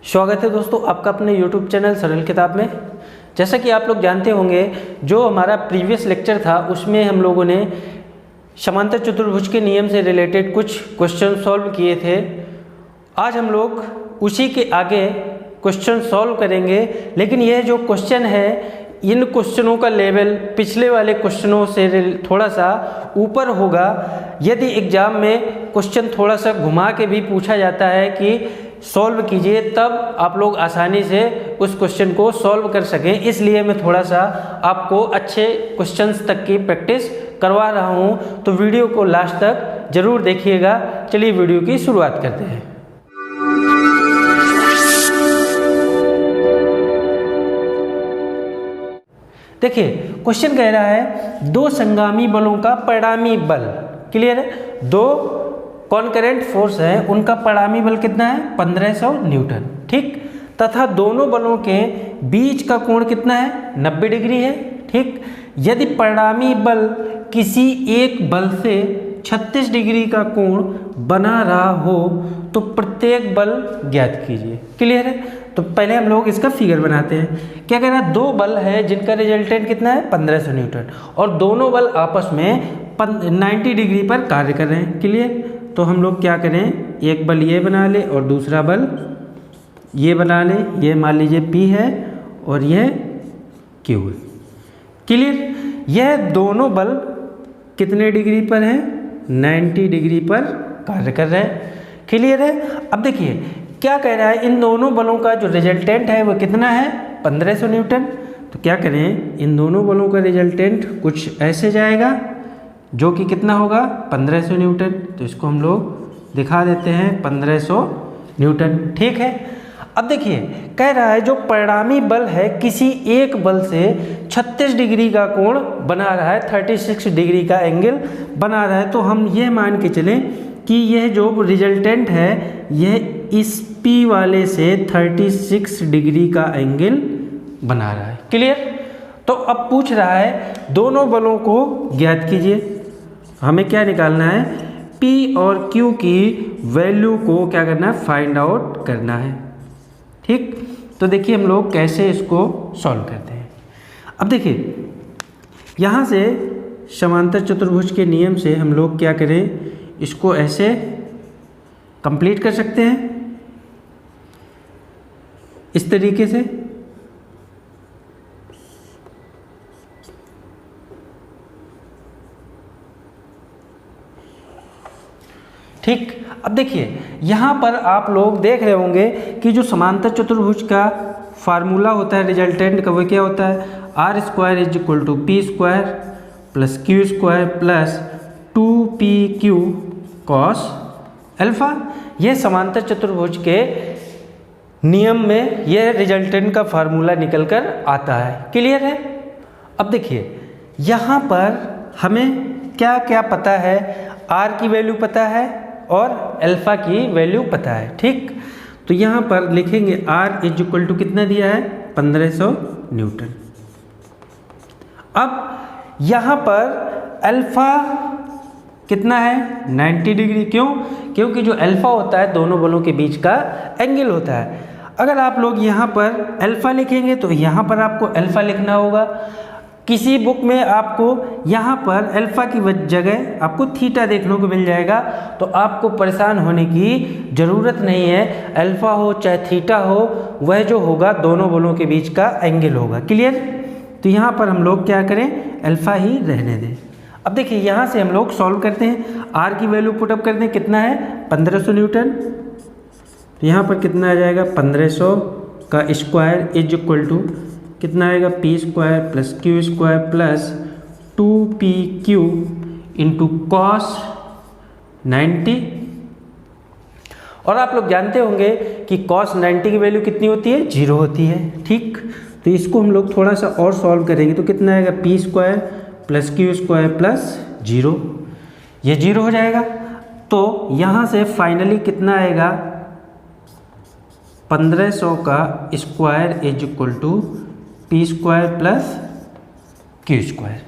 स्वागत है दोस्तों आपका अपने YouTube चैनल सरल किताब में। जैसा कि आप लोग जानते होंगे, जो हमारा प्रीवियस लेक्चर था उसमें हम लोगों ने समांतर चतुर्भुज के नियम से रिलेटेड कुछ क्वेश्चन सॉल्व किए थे। आज हम लोग उसी के आगे क्वेश्चन सॉल्व करेंगे, लेकिन यह जो क्वेश्चन है, इन क्वेश्चनों का लेवल पिछले वाले क्वेश्चनों से थोड़ा सा ऊपर होगा। यदि एग्ज़ाम में क्वेश्चन थोड़ा सा घुमा के भी पूछा जाता है कि सॉल्व कीजिए, तब आप लोग आसानी से उस क्वेश्चन को सॉल्व कर सकें। इसलिए मैं थोड़ा सा आपको अच्छे क्वेश्चंस तक की प्रैक्टिस करवा रहा हूं, तो वीडियो को लास्ट तक ज़रूर देखिएगा। चलिए वीडियो की शुरुआत करते हैं। देखिए क्वेश्चन कह रहा है दो संगामी बलों का परिणामी बल, क्लियर है, दो कॉन्करेंट फोर्स है, उनका परिणामी बल कितना है 1500 न्यूटन, ठीक, तथा दोनों बलों के बीच का कोण कितना है 90 डिग्री है, ठीक। यदि परिणामी बल किसी एक बल से 36 डिग्री का कोण बना रहा हो तो प्रत्येक बल ज्ञात कीजिए, क्लियर है। तो पहले हम लोग इसका फिगर बनाते हैं। क्या कह रहा है, दो बल है जिनका रिजल्टेंट कितना है 1500 न्यूटन और दोनों बल आपस में 90 डिग्री पर कार्य कर रहे हैं, क्लियर। तो हम लोग क्या करें, एक बल ये बना ले और दूसरा बल ये बना ले। ये मान लीजिए P है और यह Q है, क्लियर। यह दोनों बल कितने डिग्री पर है 90 डिग्री पर कार्य कर रहे हैं, क्लियर है। अब देखिए क्या कह रहा है, इन दोनों बलों का जो रिजल्टेंट है वो कितना है 1500 न्यूटन। तो क्या करें, इन दोनों बलों का रिजल्टेंट कुछ ऐसे जाएगा जो कि कितना होगा 1500 न्यूटन। तो इसको हम लोग दिखा देते हैं 1500 न्यूटन, ठीक है। अब देखिए कह रहा है जो परिणामी बल है किसी एक बल से 36 डिग्री का कोण बना रहा है, 36 डिग्री का एंगल बना रहा है। तो हम ये मान के चलें कि यह जो रिजल्टेंट है यह इस P वाले से 36 डिग्री का एंगल बना रहा है, क्लियर। तो अब पूछ रहा है दोनों बलों को ज्ञात कीजिए। हमें क्या निकालना है, P और Q की वैल्यू को क्या करना है, फाइंड आउट करना है, ठीक। तो देखिए हम लोग कैसे इसको सॉल्व करते हैं। अब देखिए यहाँ से समांतर चतुर्भुज के नियम से हम लोग क्या करें, इसको ऐसे कंप्लीट कर सकते हैं इस तरीके से, ठीक। अब देखिए यहाँ पर आप लोग देख रहे होंगे कि जो समांतर चतुर्भुज का फार्मूला होता है रिजल्टेंट का, वो क्या होता है, R square is equal to P square plus Q square plus 2PQ cos alpha. यह समांतर चतुर्भुज के नियम में यह रिजल्टेंट का फार्मूला निकल कर आता है, क्लियर है। अब देखिए यहाँ पर हमें क्या क्या पता है, R की वैल्यू पता है और अल्फा की वैल्यू पता है, ठीक। तो यहाँ पर लिखेंगे R इज इक्वल टू कितना दिया है 1500 न्यूटन। अब यहाँ पर अल्फा कितना है 90 डिग्री, क्यों, क्योंकि जो अल्फा होता है दोनों बलों के बीच का एंगल होता है। अगर आप लोग यहाँ पर अल्फा लिखेंगे तो यहाँ पर आपको अल्फा लिखना होगा। किसी बुक में आपको यहाँ पर अल्फा की जगह आपको थीटा देखने को मिल जाएगा, तो आपको परेशान होने की ज़रूरत नहीं है। अल्फा हो चाहे थीटा हो, वह जो होगा दोनों बलों के बीच का एंगल होगा, क्लियर। तो यहाँ पर हम लोग क्या करें, अल्फा ही रहने दें। अब देखिए यहाँ से हम लोग सॉल्व करते हैं, R की वैल्यू पुटअप करते हैं, कितना है 1500 न्यूटन। तो यहाँ पर कितना आ जाएगा 1500 का स्क्वायर इज इक्वल टू कितना आएगा P square plus Q square plus 2PQ into cos 90। और आप लोग जानते होंगे कि कॉस 90 की वैल्यू कितनी होती है, 0 होती है, ठीक। तो इसको हम लोग थोड़ा सा और सॉल्व करेंगे तो कितना आएगा P square plus Q square plus 0, ये 0 हो जाएगा। तो यहाँ से फाइनली कितना आएगा 1500 का square is equal to P square plus Q square.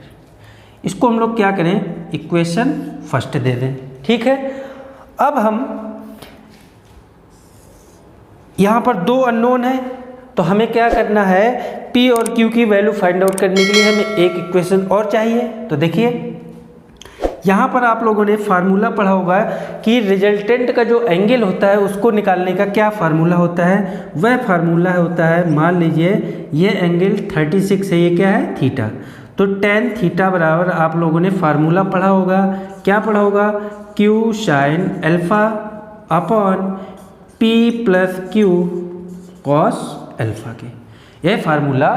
इसको हम लोग क्या करें, इक्वेशन फर्स्ट दे दें, ठीक है। अब हम यहाँ पर दो अननोन है, तो हमें क्या करना है, P और Q की वैल्यू फाइंड आउट करने के लिए हमें एक इक्वेशन और चाहिए। तो देखिए यहाँ पर आप लोगों ने फार्मूला पढ़ा होगा कि रिजल्टेंट का जो एंगल होता है उसको निकालने का क्या फार्मूला होता है, वह फार्मूला होता है, मान लीजिए ये एंगल 36 है, ये क्या है, थीटा। तो tan थीटा बराबर आप लोगों ने फार्मूला पढ़ा होगा, क्या पढ़ा होगा, Q sine alpha upon P plus Q cos alpha के, यह फार्मूला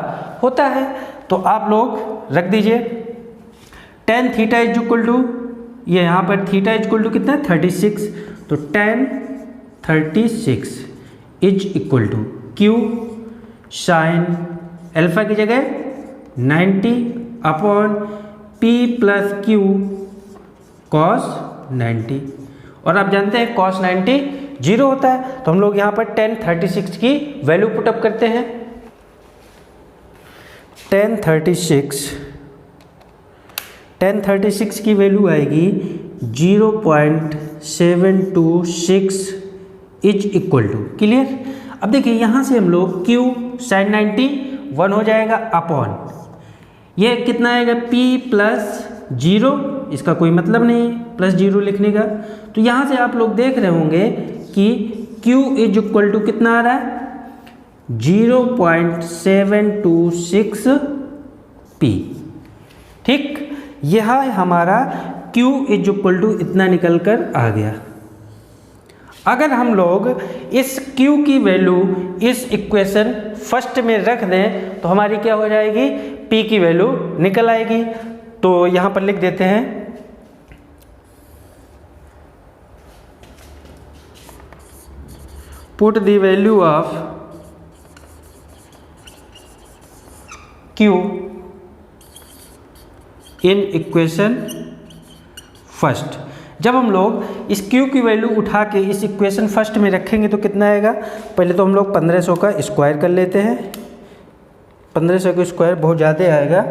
होता है। तो आप लोग रख दीजिए tan theta is equal to, ये यहाँ पर थीटा इज इक्वल टू कितना है, 36, तो tan 36 is equal to Q sine alpha की जगह 90 upon P plus Q cos 90, और आप जानते हैं कॉस 90 जीरो होता है, तो हम लोग यहाँ पर tan 36 की वैल्यू पुटअप करते हैं। tan 36 की वैल्यू आएगी 0.726 इज इक्वल टू, क्लियर। अब देखिए यहाँ से हम लोग Q साइन 90 1 हो जाएगा अपॉन ये कितना आएगा P प्लस 0, इसका कोई मतलब नहीं प्लस 0 लिखने का। तो यहाँ से आप लोग देख रहे होंगे कि Q इज इक्वल टू कितना आ रहा है, 0.726 P, ठीक। यह हमारा Q इज इक्वल टू इतना निकल कर आ गया। अगर हम लोग इस Q की वैल्यू इस इक्वेशन फर्स्ट में रख दें तो हमारी क्या हो जाएगी, P की वैल्यू निकल आएगी। तो यहाँ पर लिख देते हैं put the value of Q in equation first. जब हम लोग इस Q की वैल्यू उठा के इस इक्वेशन फर्स्ट में रखेंगे तो कितना आएगा, पहले तो हम लोग 1500 का स्क्वायर कर लेते हैं, 1500 का स्क्वायर बहुत ज़्यादा आएगा,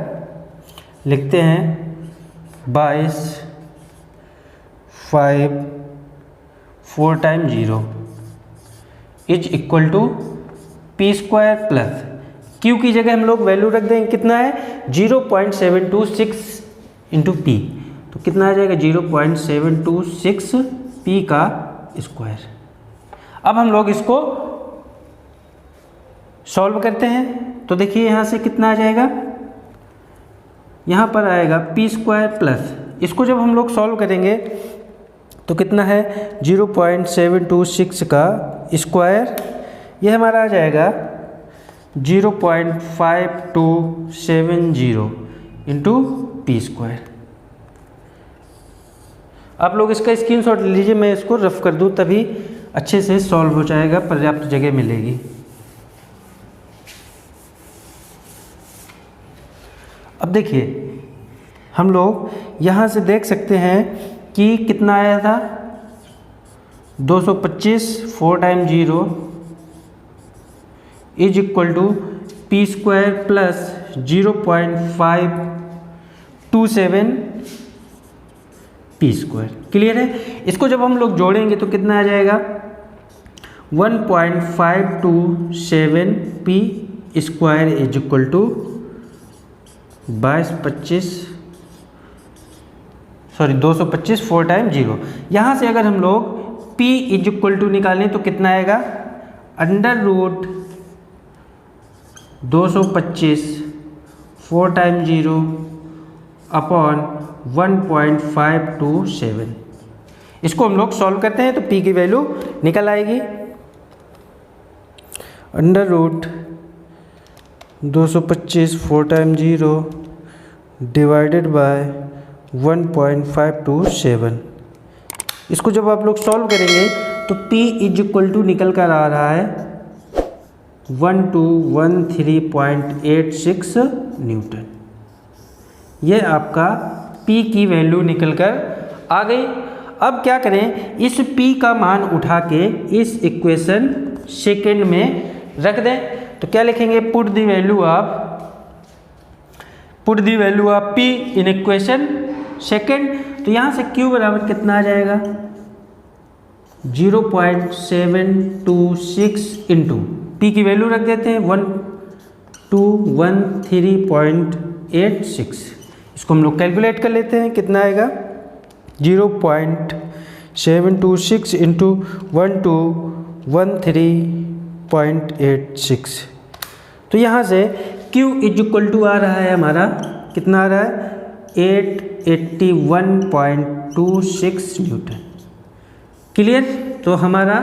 लिखते हैं 22 5 4 time 0 is equal to P square plus Q की जगह हम लोग वैल्यू रख देंगे, कितना है 0.726 इंटू P, तो कितना आ जाएगा 0.726 P का स्क्वायर। अब हम लोग इसको सॉल्व करते हैं, तो देखिए यहाँ से कितना आ जाएगा, यहाँ पर आएगा P स्क्वायर प्लस, इसको जब हम लोग सॉल्व करेंगे तो कितना है 0.726 का स्क्वायर, यह हमारा आ जाएगा 0.5270 इंटू P स्क्वायर। आप लोग इसका स्क्रीनशॉट ले लीजिए, मैं इसको रफ कर दूं तभी अच्छे से सॉल्व हो जाएगा, पर्याप्त जगह मिलेगी। अब देखिए हम लोग यहाँ से देख सकते हैं कि कितना आया था 225 4 time 0 is equal to P square plus 0.527 P square, clear है। इसको जब हम लोग जोड़ेंगे तो कितना आ जाएगा 1.527 P square is equal to 225 4 time 0। यहाँ से अगर हम लोग P इज इक्वल टू निकालें तो कितना आएगा, अंडर रूट 225 4 टाइम 0 अपॉन 1.527। इसको हम लोग सॉल्व करते हैं तो P की वैल्यू निकल आएगी, under root 225 4 time 0 divided by 1.527। इसको जब आप लोग सॉल्व करेंगे तो P इज इक्वल टू निकल कर आ रहा है 1213.86 न्यूटन। यह आपका P की वैल्यू निकल कर आ गई। अब क्या करें, इस P का मान उठा के इस इक्वेशन सेकेंड में रख दें, तो क्या लिखेंगे, put the value of P in equation second. तो यहाँ से Q बराबर कितना आ जाएगा, 0.726 इंटू पी की वैल्यू रख देते हैं 1213.86। इसको हम लोग कैलकुलेट कर लेते हैं, कितना आएगा 0.726 इंटू 1213.86। तो यहाँ से Q इज इक्वल टू आ रहा है हमारा, कितना आ रहा है 881.26 न्यूटन। क्लियर। तो हमारा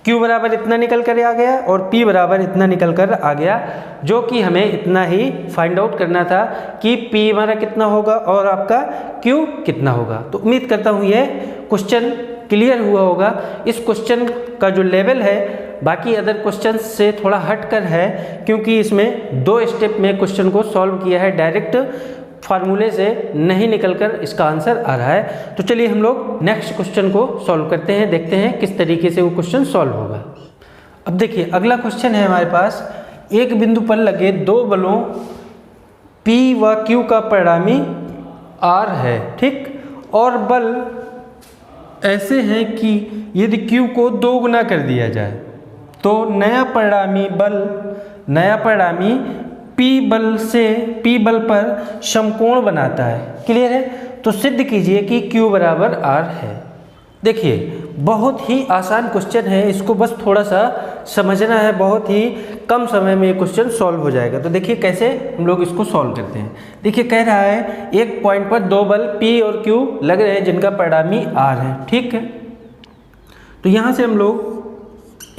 Q बराबर इतना निकल कर आ गया और P बराबर इतना निकल कर आ गया, जो कि हमें इतना ही फाइंड आउट करना था कि P हमारा कितना होगा और आपका Q कितना होगा। तो उम्मीद करता हूँ ये क्वेश्चन क्लियर हुआ होगा। इस क्वेश्चन का जो लेवल है बाकी अदर क्वेश्चन से थोड़ा हटकर है, क्योंकि इसमें 2 स्टेप में क्वेश्चन को सॉल्व किया है, डायरेक्ट फार्मूले से नहीं निकलकर इसका आंसर आ रहा है। तो चलिए हम लोग नेक्स्ट क्वेश्चन को सॉल्व करते हैं, देखते हैं किस तरीके से वो क्वेश्चन सॉल्व होगा। अब देखिए अगला क्वेश्चन है हमारे पास, एक बिंदु पर लगे 2 बलों P व Q का परिणामी R है, ठीक, और बल ऐसे हैं कि यदि Q को 2 गुना कर दिया जाए तो नया परिणामी P बल पर समकोण बनाता है। क्लियर है। तो सिद्ध कीजिए कि Q बराबर R है। देखिए बहुत ही आसान क्वेश्चन है, इसको बस थोड़ा सा समझना है, बहुत ही कम समय में ये क्वेश्चन सॉल्व हो जाएगा। तो देखिए कैसे हम लोग इसको सॉल्व करते हैं। देखिए कह रहा है एक पॉइंट पर 2 बल P और Q लग रहे हैं जिनका परिणामी R है, ठीक है। तो यहाँ से हम लोग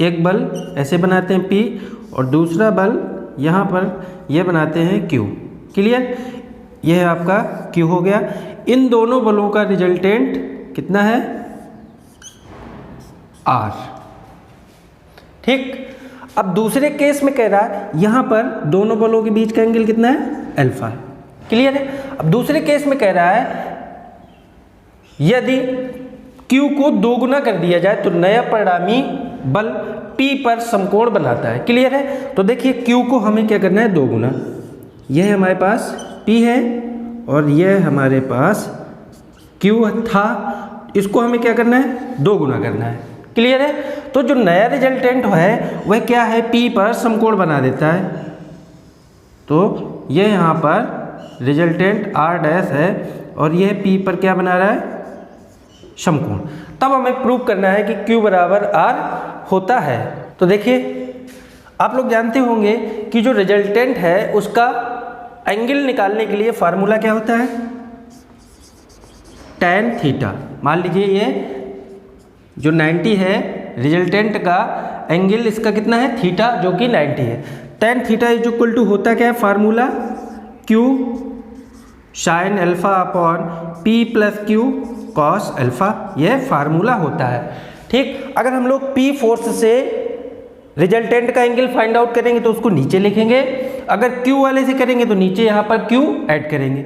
एक बल ऐसे बनाते हैं P और दूसरा बल यहाँ पर ये बनाते हैं Q। क्लियर। यह है आपका Q हो गया। इन दोनों बलों का रिजल्टेंट कितना है R, ठीक। अब दूसरे केस में कह रहा है यहाँ पर दोनों बलों के बीच का एंगल कितना है अल्फा है। क्लियर है। अब दूसरे केस में कह रहा है यदि Q को 2 गुना कर दिया जाए तो नया परिणामी बल P पर समकोण बनाता है। क्लियर है। तो देखिए Q को हमें क्या करना है 2 गुना, यह हमारे पास P है और यह हमारे पास Q था, इसको हमें क्या करना है 2 गुना करना है। क्लियर है। तो जो नया रिजल्टेंट है वह क्या है P पर समकोण बना देता है। तो यह यहाँ पर रिजल्टेंट R डैश है और यह P पर क्या बना रहा है समकोण। तब हमें प्रूव करना है कि Q बराबर R होता है। तो देखिए आप लोग जानते होंगे कि जो रिजल्टेंट है उसका एंगल निकालने के लिए फार्मूला क्या होता है tan थीटा। मान लीजिए ये जो 90 है रिजल्टेंट का एंगल इसका कितना है थीटा, जो कि 90 है। tan theta is equal to होता क्या है formula Q sine alpha upon P plus Q cos alpha, यह फार्मूला होता है, ठीक। अगर हम लोग P फोर्स से रिजल्टेंट का एंगल फाइंड आउट करेंगे तो उसको नीचे लिखेंगे, अगर Q वाले से करेंगे तो नीचे यहाँ पर Q ऐड करेंगे।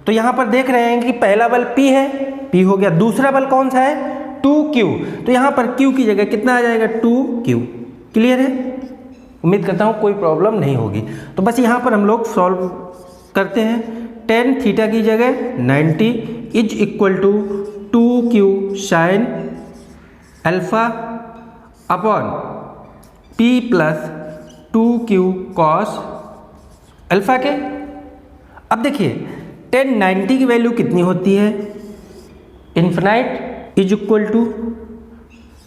तो यहाँ पर देख रहे हैं कि पहला बल P है, P हो गया, दूसरा बल कौन सा है 2Q, तो यहाँ पर Q की जगह कितना आ जाएगा 2Q। क्लियर है। उम्मीद करता हूँ कोई प्रॉब्लम नहीं होगी। तो बस यहाँ पर हम लोग सॉल्व करते हैं। tan थीटा की जगह 90 is equal to 2Q sine alpha upon P plus 2Q cos alpha के। अब देखिए tan 90 की वैल्यू कितनी होती है infinite is equal to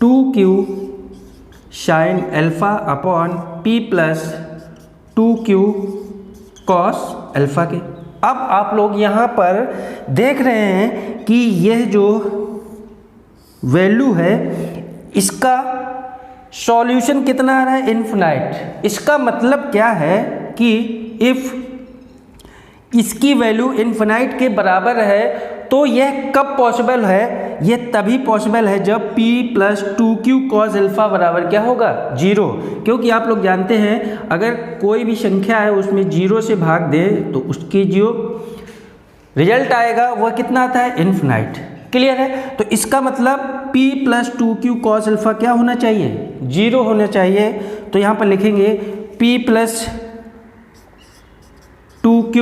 2Q sine alpha upon P plus 2Q cos alpha के। अब आप लोग यहाँ पर देख रहे हैं कि यह जो वैल्यू है इसका सॉल्यूशन कितना आ रहा है इन्फिनाइट। इसका मतलब क्या है कि इफ़ इसकी वैल्यू इन्फिनाइट के बराबर है तो यह कब पॉसिबल है, यह तभी पॉसिबल है जब P plus 2Q cos alpha बराबर क्या होगा 0। क्योंकि आप लोग जानते हैं अगर कोई भी संख्या है उसमें 0 से भाग दे तो उसकी जो रिजल्ट आएगा वह कितना आता है इन्फिनाइट। क्लियर है। तो इसका मतलब P plus 2Q cos alpha क्या होना चाहिए 0 होना चाहिए। तो यहाँ पर लिखेंगे P plus 2Q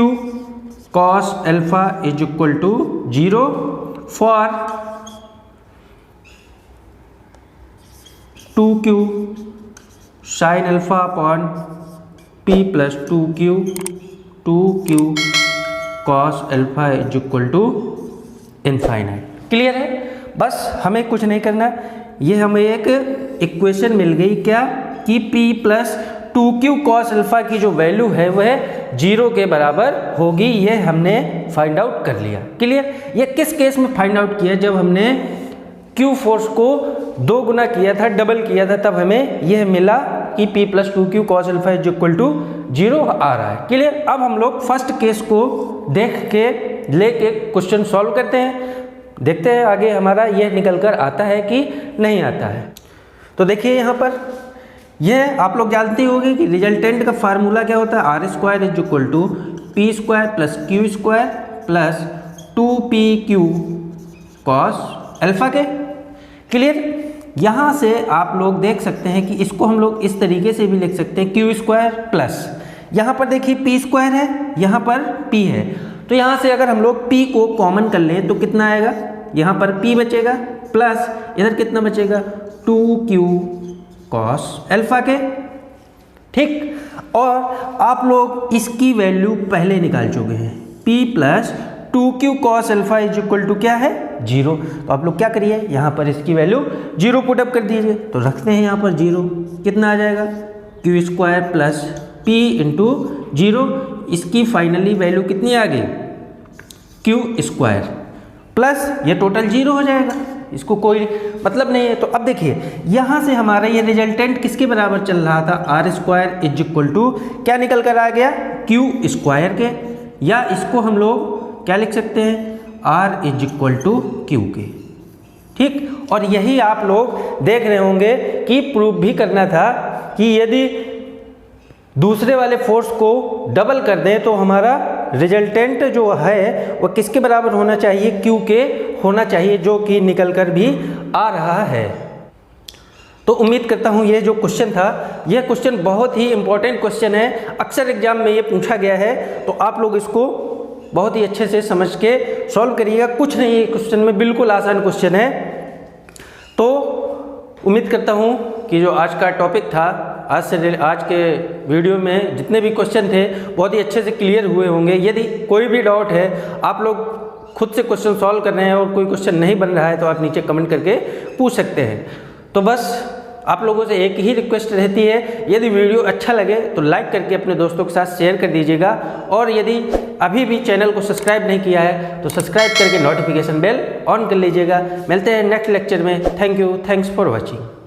cos alpha is equal to 0 for 2q sine alpha upon p plus 2q cos alpha is equal to infinite. Clear है? बस हमें कुछ नहीं करना, ये हमें एक इक्वेशन मिल गई क्या कि p plus 2q cos alpha की जो वैल्यू है वह 0 के बराबर होगी, ये हमने फाइंड आउट कर लिया। क्लियर? ये किस केस में फाइंड आउट किया? जब हमने q फोर्स को 2 गुना किया था, डबल किया था, तब हमें यह मिला कि p plus 2q cos alpha is equal to 0 आ रहा है। क्लियर? अब हम लोग फर्स्ट केस को देख के लेके क्वेश्चन सॉल्व करते हैं, देखते हैं आगे हमारा यह निकल कर आता है कि नहीं आता है। तो देखिए यहाँ पर यह आप लोग जानते होंगे कि रिजल्टेंट का फार्मूला क्या होता है, R square is equal to P square plus Q square plus 2pq cos alpha के। क्लियर? यहाँ से आप लोग देख सकते हैं कि इसको हम लोग इस तरीके से भी लिख सकते हैं, क्यू स्क्वायर प्लस यहाँ पर देखिए पी स्क्वायर है, यहाँ पर p है, तो यहाँ से अगर हम लोग p को कॉमन कर लें तो कितना आएगा, यहाँ पर p बचेगा प्लस इधर कितना बचेगा 2q कॉस अल्फा के। ठीक, और आप लोग इसकी वैल्यू पहले निकाल चुके हैं, p plus 2q cos alpha is equal to क्या है 0। तो आप लोग क्या करिए, यहाँ पर इसकी वैल्यू 0 पुट अप कर दीजिए, तो रखते हैं यहाँ पर 0, कितना आ जाएगा q square plus p into 0, इसकी फाइनली वैल्यू कितनी आ गई q स्क्वायर प्लस ये टोटल 0 हो जाएगा, इसको कोई मतलब नहीं है। तो अब देखिए यहाँ से हमारा ये रिजल्टेंट किसके बराबर चल रहा था, R square is equal to क्या निकल कर आ गया क्यू स्क्वायर के, या इसको हम लोग क्या लिख सकते हैं R is equal to Q के। ठीक, और यही आप लोग देख रहे होंगे कि प्रूव भी करना था कि यदि दूसरे वाले फोर्स को डबल कर दें तो हमारा रिजल्टेंट जो है वो किसके बराबर होना चाहिए, क्यू के होना चाहिए, जो कि निकल कर भी आ रहा है। तो उम्मीद करता हूँ ये जो क्वेश्चन था, यह क्वेश्चन बहुत ही इंपॉर्टेंट क्वेश्चन है, अक्सर एग्जाम में ये पूछा गया है, तो आप लोग इसको बहुत ही अच्छे से समझ के सॉल्व करिएगा। कुछ नहीं है क्वेश्चन में, बिल्कुल आसान क्वेश्चन है। तो उम्मीद करता हूँ कि जो आज का टॉपिक था, आज के वीडियो में जितने भी क्वेश्चन थे बहुत ही अच्छे से क्लियर हुए होंगे। यदि कोई भी डाउट है, आप लोग खुद से क्वेश्चन सॉल्व कर रहे हैं और कोई क्वेश्चन नहीं बन रहा है, तो आप नीचे कमेंट करके पूछ सकते हैं। तो बस आप लोगों से एक ही रिक्वेस्ट रहती है, यदि वीडियो अच्छा लगे तो लाइक करके अपने दोस्तों के साथ शेयर कर दीजिएगा, और यदि अभी भी चैनल को सब्सक्राइब नहीं किया है तो सब्सक्राइब करके नोटिफिकेशन बेल ऑन कर लीजिएगा। मिलते हैं नेक्स्ट लेक्चर में। Thank you, thanks for watching.